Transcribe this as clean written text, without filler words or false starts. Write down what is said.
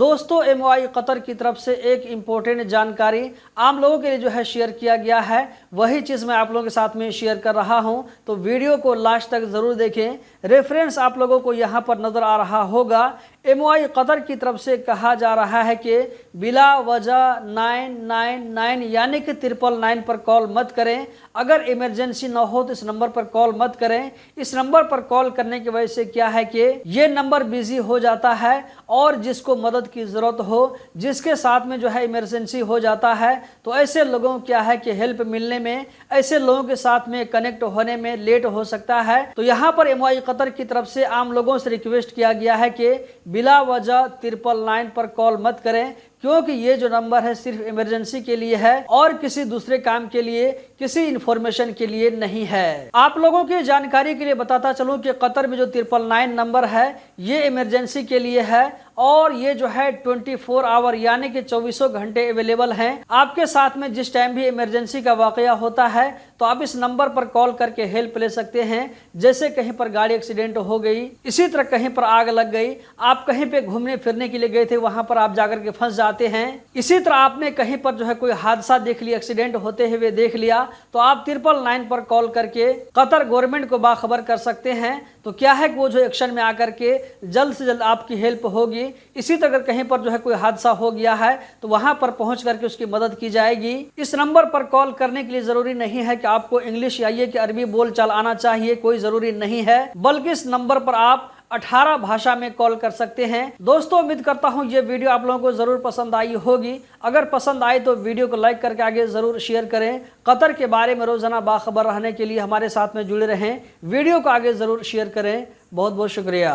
दोस्तों MOI Qatar की तरफ से एक इम्पोर्टेंट जानकारी आम लोगों के लिए जो है शेयर किया गया है, वही चीज़ मैं आप लोगों के साथ में शेयर कर रहा हूं। तो वीडियो को लास्ट तक ज़रूर देखें। रेफरेंस आप लोगों को यहां पर नज़र आ रहा होगा। एमओआई कतर की तरफ से कहा जा रहा है कि बिला वजह 999 यानी कि 999 पर कॉल मत करें। अगर इमरजेंसी ना हो तो इस नंबर पर कॉल मत करें। इस नंबर पर कॉल करने की वजह से क्या है कि ये नंबर बिजी हो जाता है और जिसको मदद की ज़रूरत हो, जिसके साथ में जो है इमरजेंसी हो जाता है, तो ऐसे लोगों को क्या है कि हेल्प मिलने में, ऐसे लोगों के साथ में कनेक्ट होने में लेट हो सकता है। तो यहाँ पर एमओआई कतर की तरफ से आम लोगों से रिक्वेस्ट किया गया है कि बिला वजह 999 पर कॉल मत करें, क्योंकि ये जो नंबर है सिर्फ इमरजेंसी के लिए है और किसी दूसरे काम के लिए, किसी इंफॉर्मेशन के लिए नहीं है। आप लोगों की जानकारी के लिए बताता चलूं कि कतर में जो 999 नंबर है ये इमरजेंसी के लिए है और ये जो है 24 आवर यानी कि 24 घंटे अवेलेबल हैं। आपके साथ में जिस टाइम भी इमरजेंसी का वाकया होता है तो आप इस नंबर पर कॉल करके हेल्प ले सकते हैं। जैसे कहीं पर गाड़ी एक्सीडेंट हो गई, इसी तरह कहीं पर आग लग गई, आप कहीं पे घूमने फिरने के लिए गए थे, वहां पर आप जाकर के फंस जाते हैं। इसी तरह आपने कहीं पर जो है कोई हादसा देख लिया, एक्सीडेंट होते हुए देख लिया, तो आप 999 पर कॉल करके कतर गवर्नमेंट को बाखबर कर सकते हैं। तो क्या है कि वो जो एक्शन में आकर के जल्द से जल्द आपकी हेल्प होगी। इसी तरह अगर कहीं पर जो है कोई हादसा हो गया है तो वहां पर पहुंच करके उसकी मदद की जाएगी। इस नंबर पर कॉल करने के लिए जरूरी नहीं है कि आपको इंग्लिश या ये कि अरबी बोलचाल आना चाहिए, कोई जरूरी नहीं है, बल्कि इस नंबर पर आप 18 भाषा में कॉल कर सकते हैं। दोस्तों उम्मीद करता हूं ये वीडियो आप लोगों को जरूर पसंद आई होगी। अगर पसंद आए तो वीडियो को लाइक करके आगे जरूर शेयर करें। कतर के बारे में रोजाना बाखबर रहने के लिए हमारे साथ में जुड़े रहें। वीडियो को आगे जरूर शेयर करें। बहुत बहुत शुक्रिया।